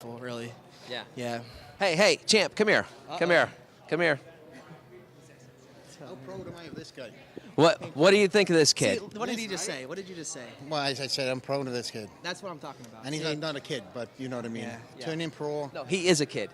Really. Yeah. Yeah. Hey, champ, come here. Come here. Come here. How proud am I of this guy? What do you think of this kid? See, what did he just say? What did you just say? Well, as I said, I'm proud of this kid. That's what I'm talking about. And he's not a kid, but you know what I mean. Yeah. Turning pro. No, he is a kid.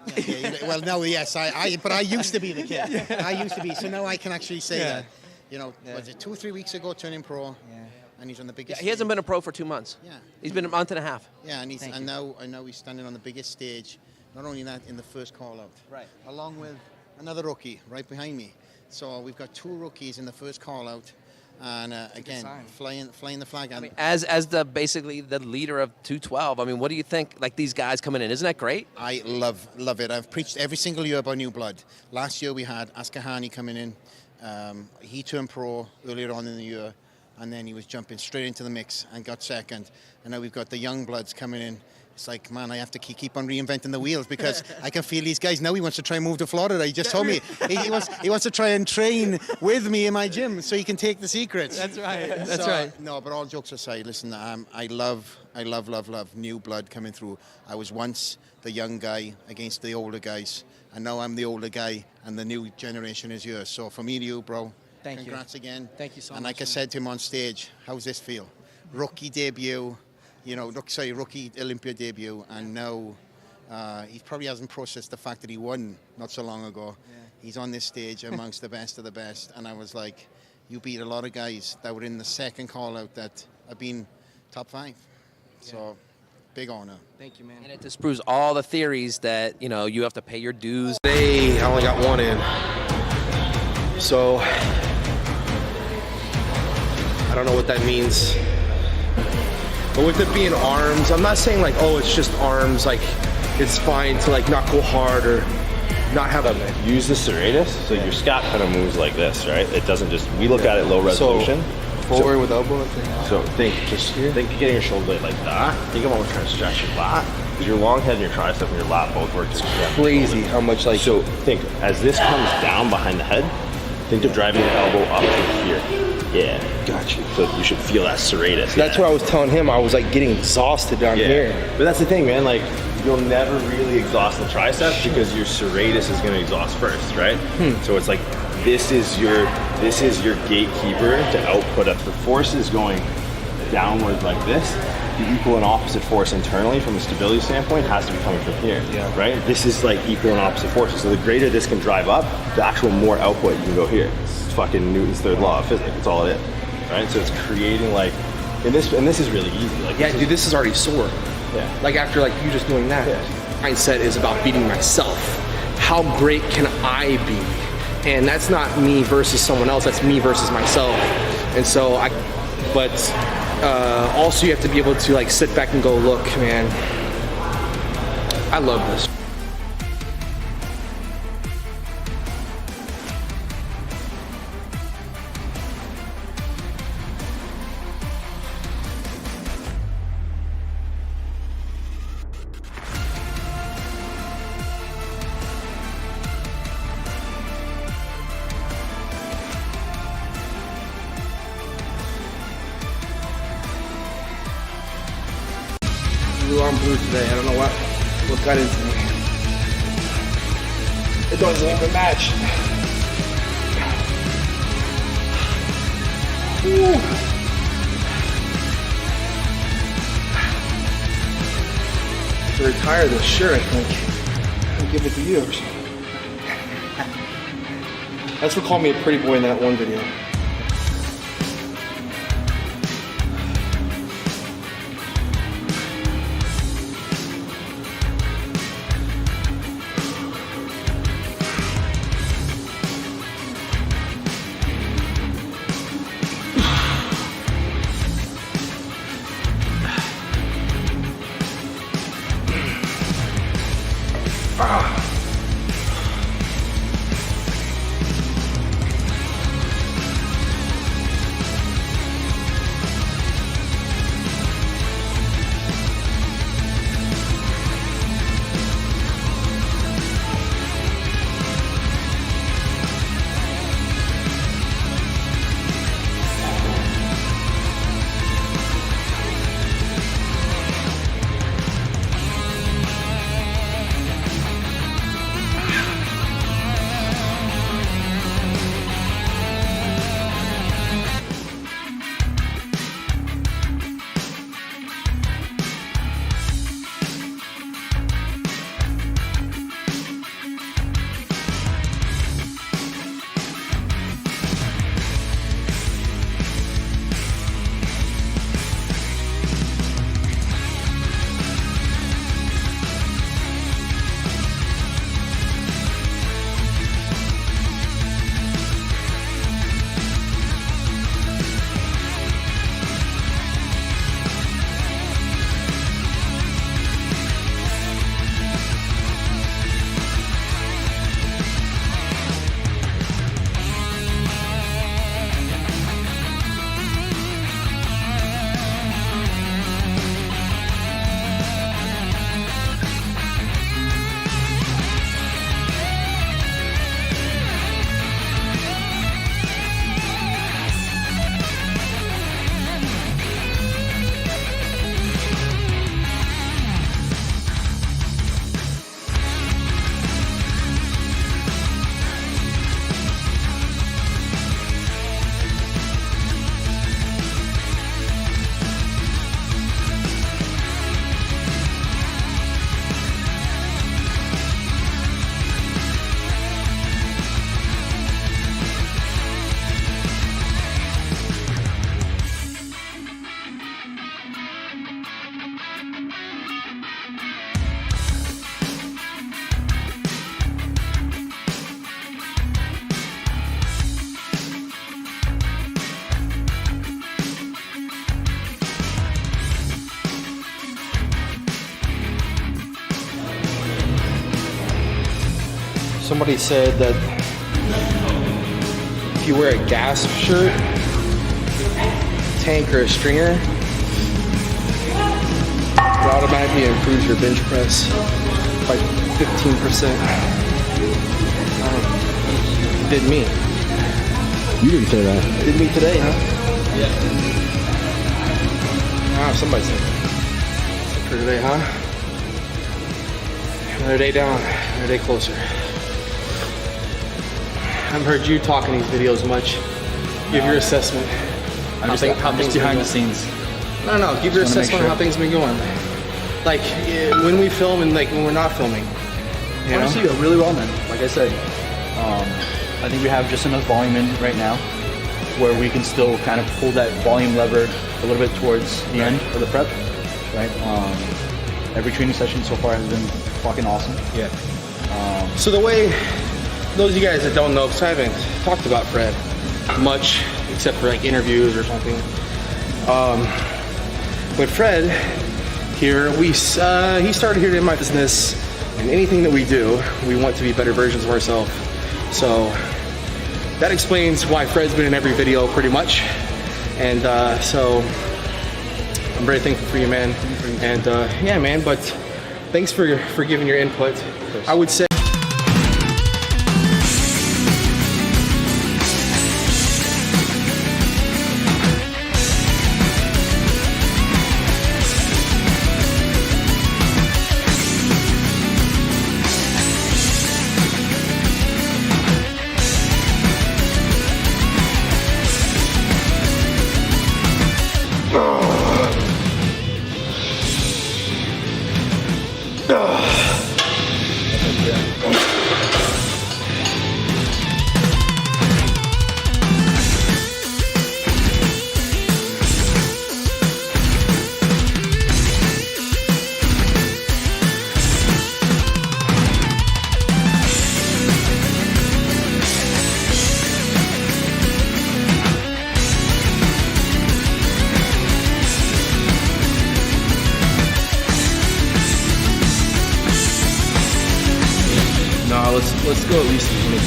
Well, no, yes, but I used to be the kid. I used to be, so now I can actually say that. You know, was it 2 or 3 weeks ago turning pro? Yeah. And he's on the biggest. He hasn't been a pro for 2 months. Yeah. He's been a month and a half. Yeah, and Thank you. now he's standing on the biggest stage. Not only that, in the first call out. Right. Along with another rookie right behind me. So we've got 2 rookies in the first call out. And again, sign. flying the flag. I mean, as basically the leader of 212, I mean, what do you think? Like these guys coming in, isn't that great? I love it. I've preached every single year about new blood. Last year we had Askahani coming in. He turned pro earlier on in the year, and then he was jumping straight into the mix and got second. And now we've got the young bloods coming in. It's like, man, I have to keep on reinventing the wheels because I can feel these guys. Now he wants to try and move to Florida. He just told me he wants to try and train with me in my gym so he can take the secrets. That's right. That's So, right. No, but all jokes aside, listen, I love new blood coming through. I was once the young guy against the older guys, and now I'm the older guy, and the new generation is yours. So from me to you, bro, congrats again. Thank you so much. And like I said to him on stage, how's this feel? Rookie debut, rookie Olympia debut, and now he probably hasn't processed the fact that he won not so long ago. Yeah. He's on this stage amongst the best of the best, and I was like, you beat a lot of guys that were in the second call out that have been top 5. So, big honor. Thank you, man. And it disproves all the theories that, you have to pay your dues. Today, I only got 1 in. So, I don't know what that means. But with it being arms, I'm not saying like, oh, it's just arms, like it's fine to like not go hard or not have a Use the serratus, so your scap kind of moves like this, right? It doesn't just, we look at it low resolution. forward with elbow. So think getting your shoulder blade like that. Think about trying to stretch your lat. Because your long head and your tricep and your lat both work together. Crazy how much like. So think, as this comes down behind the head, think of driving the elbow up to here. Yeah. Got you. So you should feel that serratus. That's what I was telling him. I was like getting exhausted down here. But that's the thing, man. Like, you'll never really exhaust the triceps because your serratus is going to exhaust first, right? So it's like this is your gatekeeper to output up. The force is going downward like this. The equal and opposite force internally from a stability standpoint has to be coming from here, right? This is like equal and opposite forces. So the greater this can drive up, the actual more output you can go here. It's fucking Newton's third law of physics. That's all it is, right? So it's creating like, and this is really easy. Like, Yeah, dude, this is already sore. Yeah. Like after like you just doing that. Mindset is about beating myself. How great can I be? And that's not me versus someone else. That's me versus myself. And so also you have to be able to like sit back and go, look, man, I love this. I'm blue today. I don't know what got into me. It doesn't even match. Woo. To retire this shirt, I think. I'll give it to you. That's what called me a pretty boy in that one video. Somebody said that if you wear a gasp shirt, tank, or a stringer, it automatically improves your bench press by 15%. Did me. You didn't say that. Did me today, huh? Yeah. Ah, somebody said that. For today, huh? Another day down, another day closer. I haven't heard you talk in these videos much. Give your assessment. I'm just behind the scenes. No, give your assessment on how things have been going. Like, when we film and like when we're not filming. You know? Honestly, really well, man. Like I said, I think we have just enough volume in right now where we can still kind of pull that volume lever a little bit towards the end of the prep, right? Every training session so far has been fucking awesome. Yeah. So the way, those of you guys that don't know, because I haven't talked about Fred much, except for like interviews or something. But Fred here, he started here in my business, and anything that we do, we want to be better versions of ourselves. So that explains why Fred's been in every video pretty much. And so I'm very thankful for you, man. And yeah, man, but thanks for giving your input. I would say let's go at least a minute.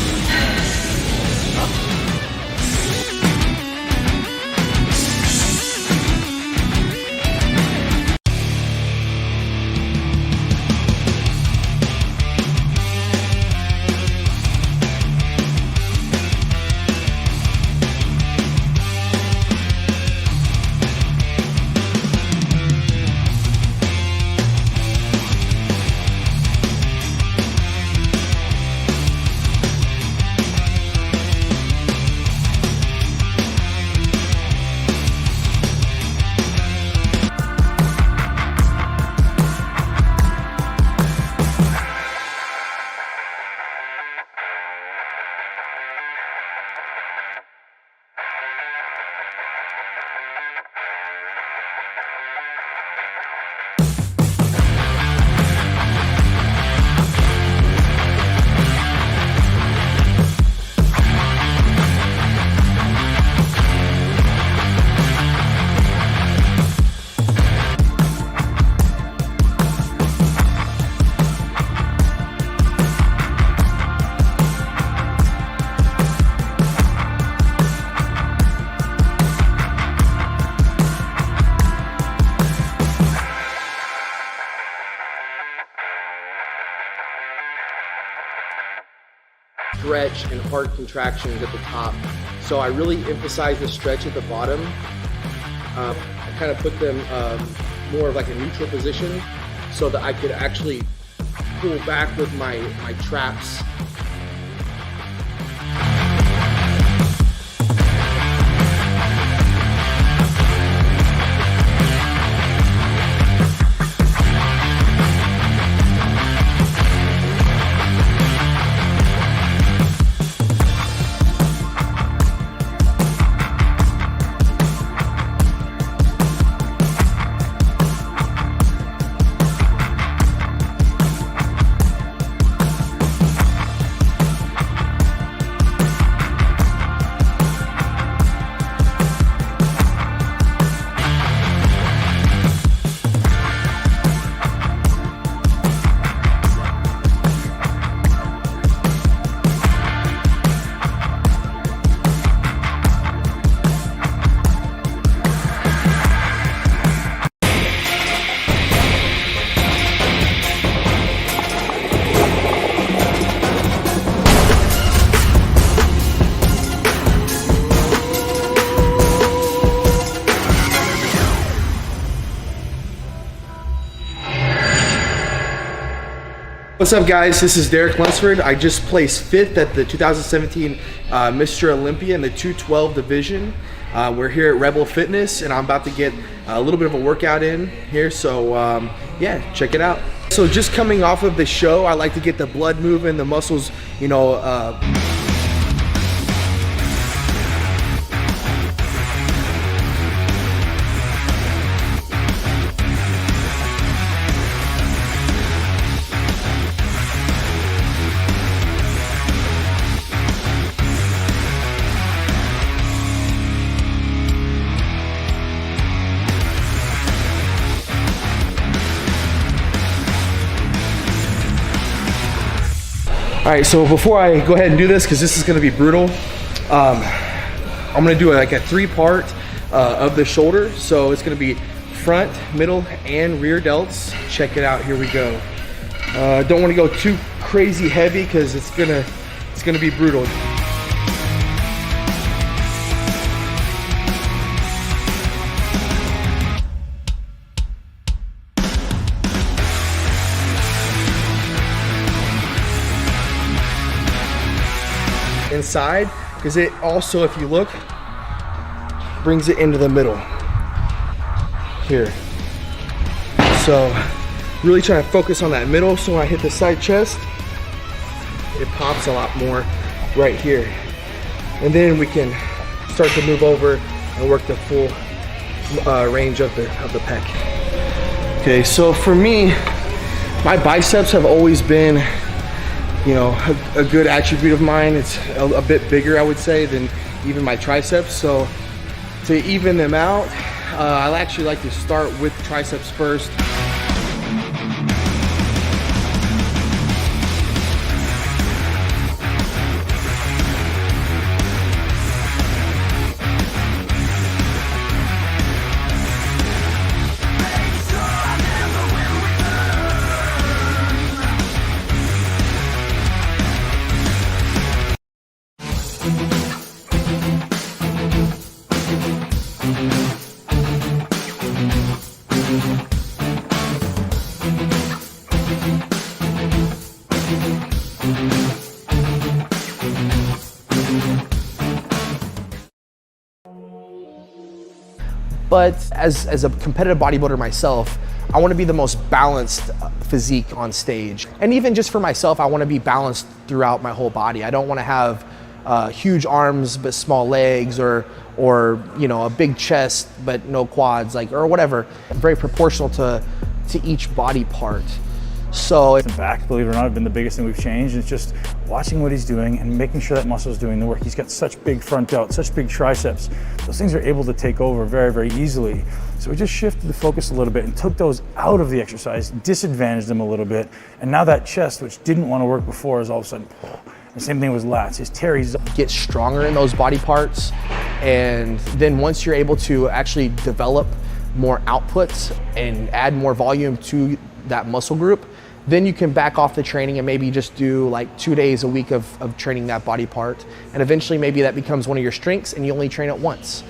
Stretch and hard contractions at the top. So I really emphasize the stretch at the bottom. I kind of put them more of like a neutral position so that I could actually pull back with my traps. What's up, guys? This is Derek Lunsford. I just placed 5th at the 2017 Mr. Olympia in the 212 division. We're here at Rebel Fitness, and I'm about to get a little bit of a workout in here, so yeah, check it out. So just coming off of the show, I like to get the blood moving, the muscles, you know, all right, so before I go ahead and do this, because this is going to be brutal, I'm going to do like a 3-part of the shoulder. So it's going to be front, middle, and rear delts. Check it out. Here we go. Don't want to go too crazy heavy because it's gonna be brutal. Inside, because it also, if you look, brings it into the middle here. So really trying to focus on that middle, so when I hit the side chest, it pops a lot more right here. And then we can start to move over and work the full range of the pec. Okay, so for me, my biceps have always been, you know, a good attribute of mine. It's a bit bigger, I would say, than even my triceps. So to even them out, I actually like to start with triceps first. But as a competitive bodybuilder myself, I want to be the most balanced physique on stage. And even just for myself, I want to be balanced throughout my whole body. I don't want to have huge arms but small legs, or you know, a big chest but no quads, like, or whatever. Very proportional to each body part. So the back, believe it or not, have been the biggest thing we've changed. It's just watching what he's doing and making sure that muscle is doing the work. He's got such big front delts, such big triceps. Those things are able to take over very, very easily. So we just shifted the focus a little bit and took those out of the exercise, disadvantaged them a little bit. And now that chest, which didn't want to work before, is all of a sudden, the same thing with lats. His teres get stronger in those body parts. And then once you're able to actually develop more outputs and add more volume to that muscle group, then you can back off the training and maybe just do like 2 days a week of training that body part. And eventually maybe that becomes one of your strengths and you only train it once.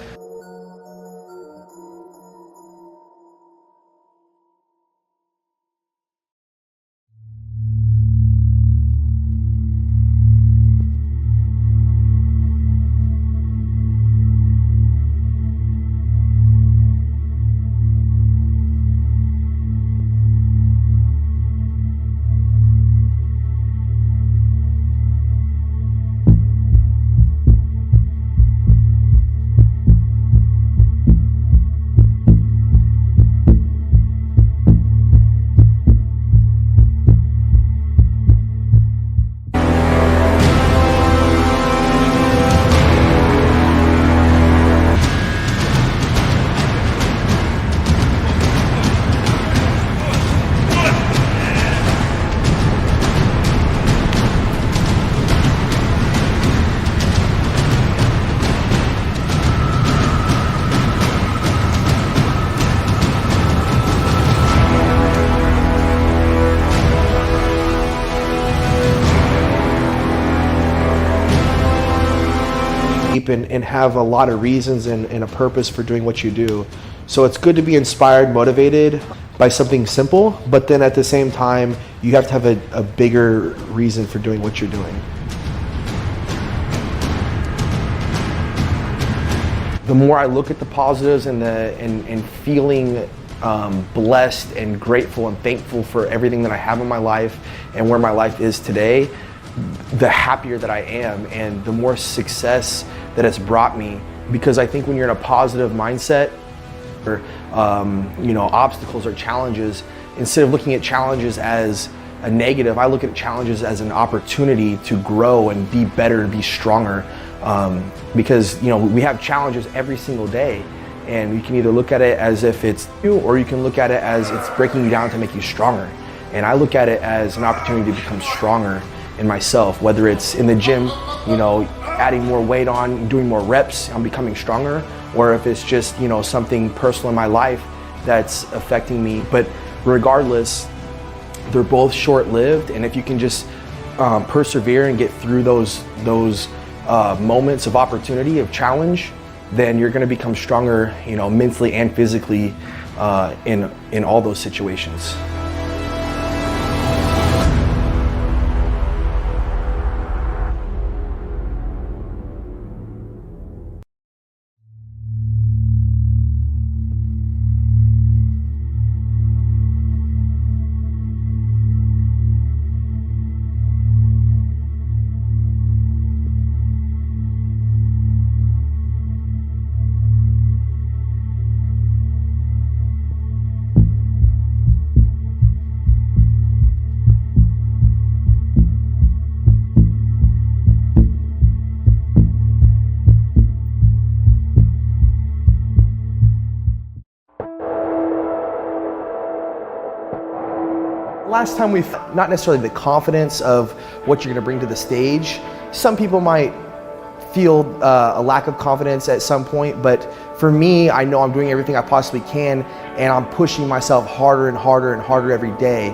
And have a lot of reasons and a purpose for doing what you do. So it's good to be inspired, motivated. by something simple, but then at the same time, you have to have a bigger reason for doing what you're doing. The more I look at the positives and feeling blessed and grateful and thankful for everything that I have in my life and where my life is today, the happier that I am and the more success that it's brought me. Because I think when you're in a positive mindset, or obstacles or challenges, instead of looking at challenges as a negative, I look at challenges as an opportunity to grow and be better and be stronger. Because we have challenges every single day, and you can either look at it as if it's new, or you can look at it as it's breaking you down to make you stronger. And I look at it as an opportunity to become stronger in myself, whether it's in the gym, adding more weight on, doing more reps, I'm becoming stronger, or if it's just, something personal in my life that's affecting me. But regardless, they're both short-lived, and if you can just persevere and get through those moments of opportunity, of challenge, then you're going to become stronger, mentally and physically in all those situations. Last time we've not necessarily the confidence of what you're going to bring to the stage. Some people might feel a lack of confidence at some point, but for me, I know I'm doing everything I possibly can, and I'm pushing myself harder and harder and harder every day.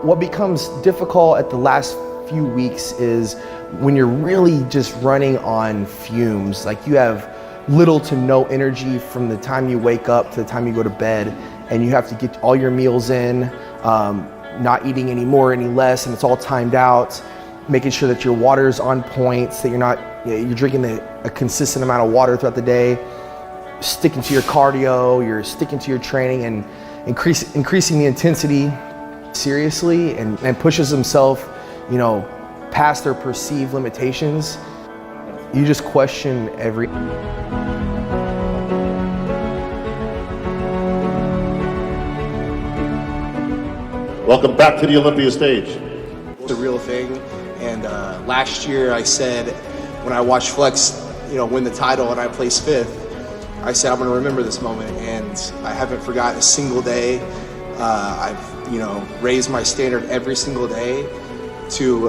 What becomes difficult at the last few weeks is when you're really just running on fumes, like you have little to no energy from the time you wake up to the time you go to bed, and you have to get all your meals in, not eating any more, any less, and it's all timed out, making sure that your water's on point, so that you're drinking a consistent amount of water throughout the day, sticking to your cardio, you're sticking to your training, and increasing the intensity seriously, and pushes themselves, past their perceived limitations. You just question every... Welcome back to the Olympia stage. The real thing, and last year I said, when I watched Flex, win the title and I placed 5th, I said I'm going to remember this moment, and I haven't forgotten a single day. I've raised my standard every single day to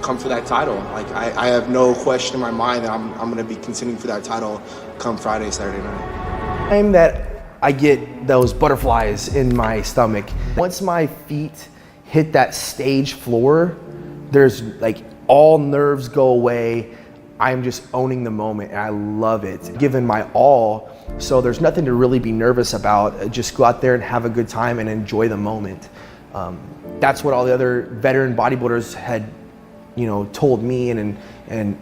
come for that title. Like I have no question in my mind that I'm going to be contending for that title come Friday, Saturday night. Time that I get those butterflies in my stomach. Once my feet hit that stage floor, there's like all nerves go away. I'm just owning the moment, and I love it. Given my all, so there's nothing to really be nervous about. Just go out there and have a good time and enjoy the moment. That's what all the other veteran bodybuilders had, told me and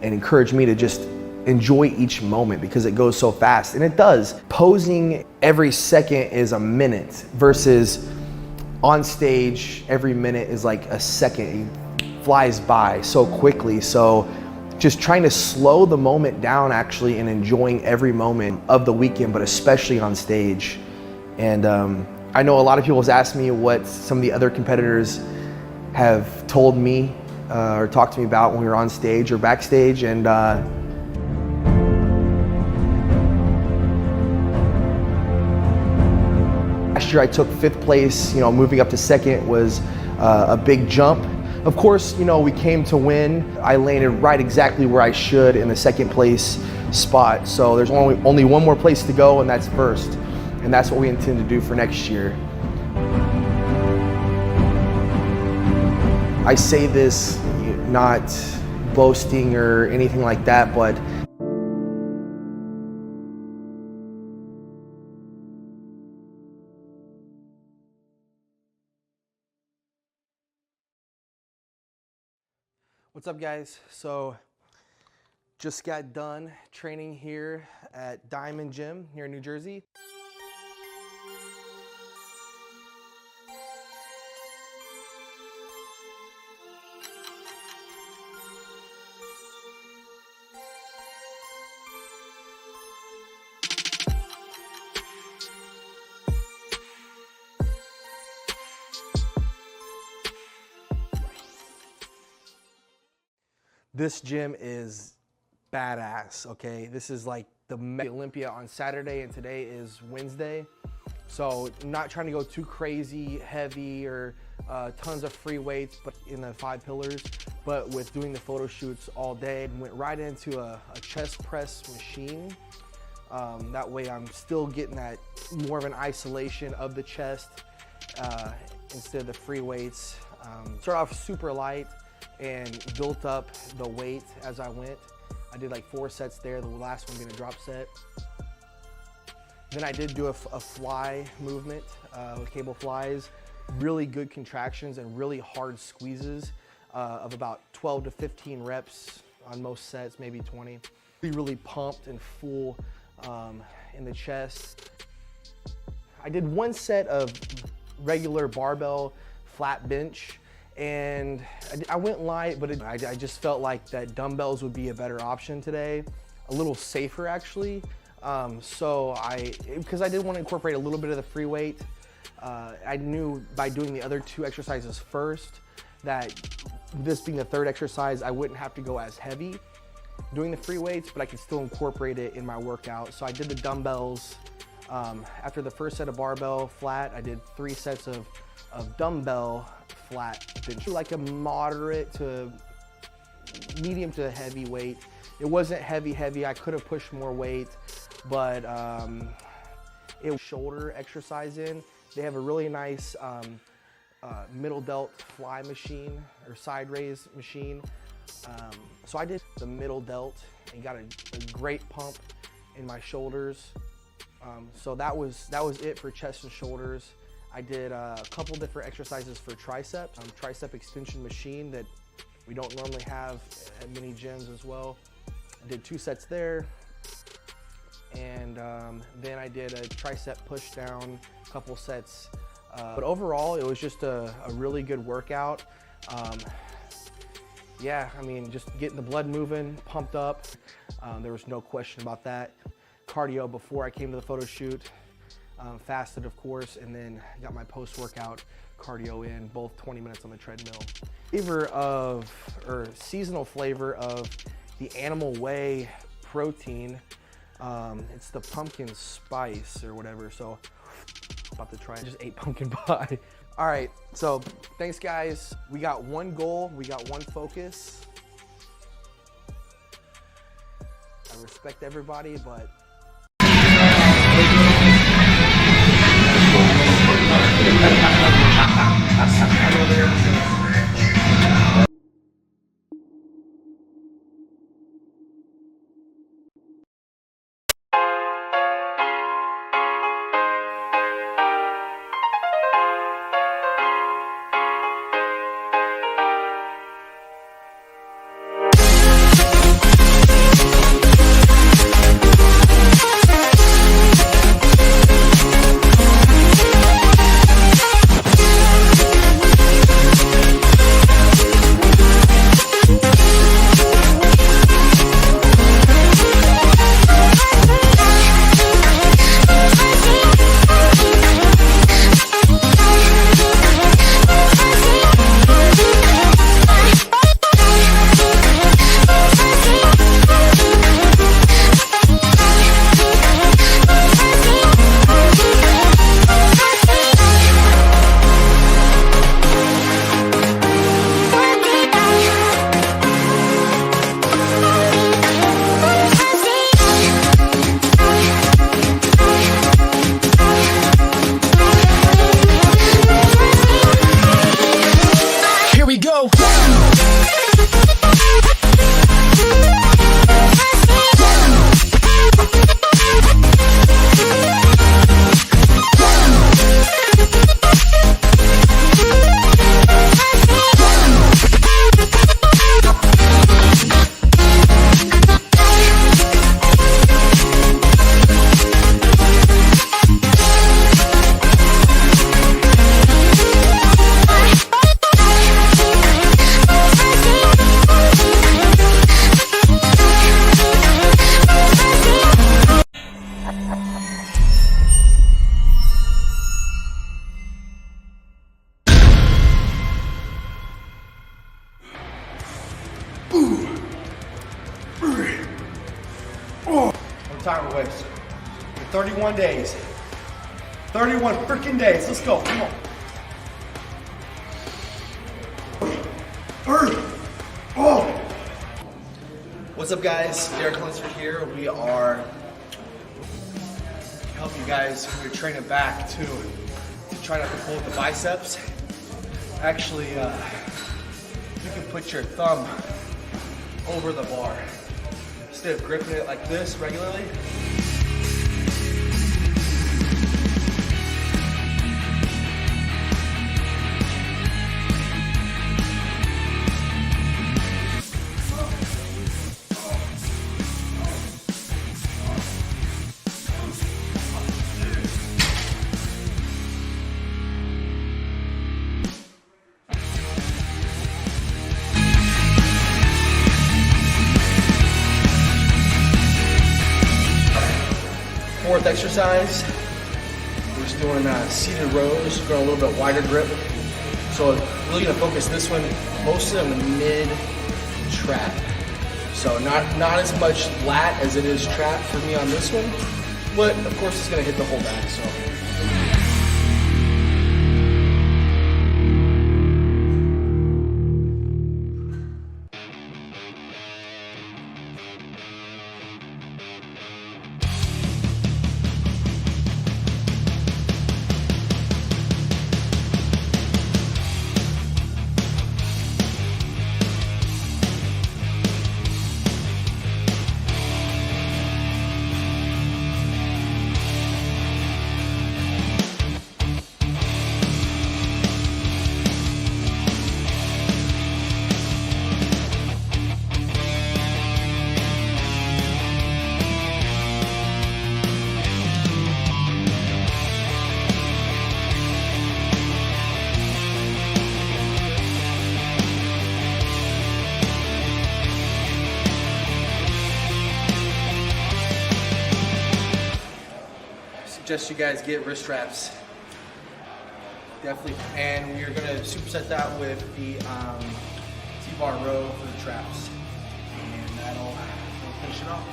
encouraged me to just enjoy each moment, because it goes so fast, and it does. Posing every second is a minute versus on stage every minute is like a second. It flies by so quickly. So just trying to slow the moment down actually, and enjoying every moment of the weekend, but especially on stage. And I know a lot of people have asked me what some of the other competitors have told me or talked to me about when we were on stage or backstage, and last year I took 5th place. Moving up to 2nd was a big jump. Of course, we came to win. I landed right exactly where I should in the 2nd place spot. So there's only one more place to go, and that's 1st. And that's what we intend to do for next year. I say this not boasting or anything like that, but What's up, guys? So just got done training here at Diamond Gym here in New Jersey. This gym is badass, okay? This is like the Olympia on Saturday and today is Wednesday. So not trying to go too crazy, heavy or tons of free weights, but in the 5 pillars, but with doing the photo shoots all day, went right into a chest press machine. That way I'm still getting that more of an isolation of the chest instead of the free weights. Start off super light and built up the weight as I went. I did like 4 sets there, the last one being a drop set. Then I did do a fly movement with cable flies, really good contractions and really hard squeezes of about 12 to 15 reps on most sets, maybe 20. Really pumped and full in the chest. I did 1 set of regular barbell flat bench, and I went light, but I just felt like that dumbbells would be a better option today, a little safer actually. Because I did want to incorporate a little bit of the free weight, I knew by doing the other 2 exercises first that this being the 3rd exercise, I wouldn't have to go as heavy doing the free weights, but I could still incorporate it in my workout. So I did the dumbbells. After the first set of barbell flat, I did 3 sets of dumbbell flat bench, like a moderate to medium to heavy weight. It wasn't heavy. I could have pushed more weight, but it was shoulder exercise in. They have a really nice middle delt fly machine or side raise machine. So I did the middle delt and got a great pump in my shoulders. So that was it for chest and shoulders. I did a couple different exercises for triceps, tricep extension machine that we don't normally have at many gyms as well. I did 2 sets there, and then I did a tricep push down, a couple sets. But overall, it was just a really good workout. Yeah, I mean, just getting the blood moving, pumped up. There was no question about that. Cardio before I came to the photo shoot. Fasted, of course, and then got my post-workout cardio in, both 20 minutes on the treadmill. Seasonal flavor of the Animal Whey protein. It's the pumpkin spice or whatever, so about to try it. Just ate pumpkin pie. All right, so thanks guys. We got 1 goal, we got 1 focus. I respect everybody, but time to waste. 31 days. 31 freaking days. Let's go. Come on. Oh. What's up, guys? Derek Lunsford here. We are helping you guys. We're training back to try not to pull the biceps. Actually, you can put your thumb over the bar instead of gripping it like this regularly. Fourth exercise, we're just doing seated rows, going a little bit wider grip. So really gonna focus this one mostly on the mid trap. So not as much lat as it is trap for me on this one, but of course it's gonna hit the whole back. So. Suggest you guys get wrist straps, definitely, and we are going to superset that with the T-bar row for the traps, and that'll finish it off.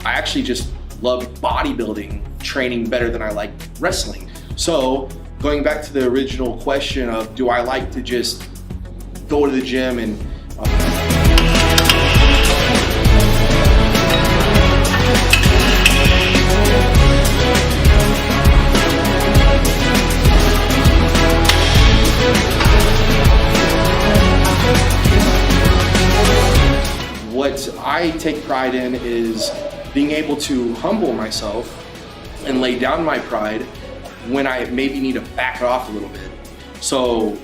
I actually just love bodybuilding training better than I like wrestling. So going back to the original question of do I like to just go to the gym and what I take pride in is being able to humble myself and lay down my pride when I maybe need to back it off a little bit. So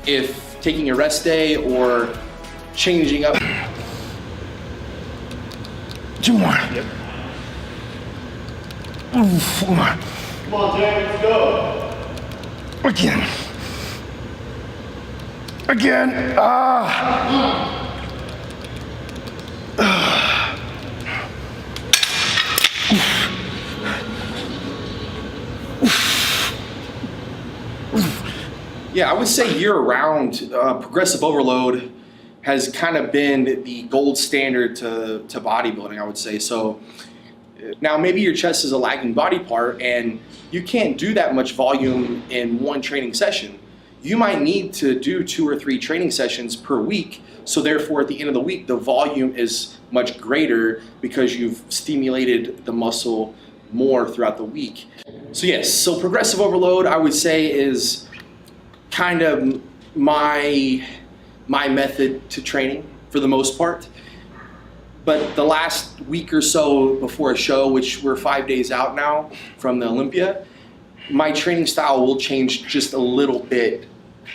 if taking a rest day or changing up. 2 more. Yep. Ooh, 4 more. Come on, Jack, let's go. Again. Again. Yeah, I would say year-round, progressive overload has kind of been the gold standard to bodybuilding, I would say. So now maybe your chest is a lagging body part and you can't do that much volume in one training session. You might need to do 2 or 3 training sessions per week. So therefore, at the end of the week, the volume is much greater because you've stimulated the muscle more throughout the week. So yes, so progressive overload, I would say, is kind of my method to training for the most part. But the last week or so before a show, which we're 5 days out now from the Olympia, my training style will change just a little bit,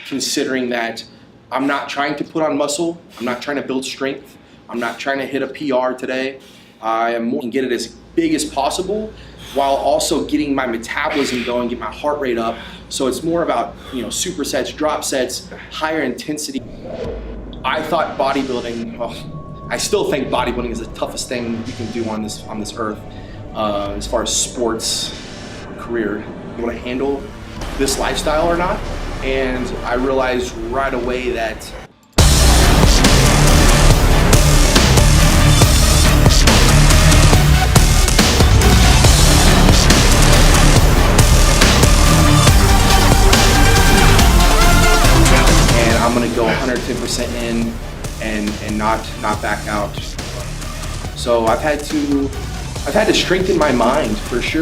considering that I'm not trying to put on muscle, I'm not trying to build strength, I'm not trying to hit a PR today. I am more and get it as big as possible while also getting my metabolism going, get my heart rate up. So it's more about, supersets, drop sets, higher intensity. I thought bodybuilding, I still think bodybuilding is the toughest thing you can do on this earth, as far as sports career. Able to handle this lifestyle or not? And I realized right away that I'm gonna go 110% in and not back out. So I've had to strengthen my mind for sure.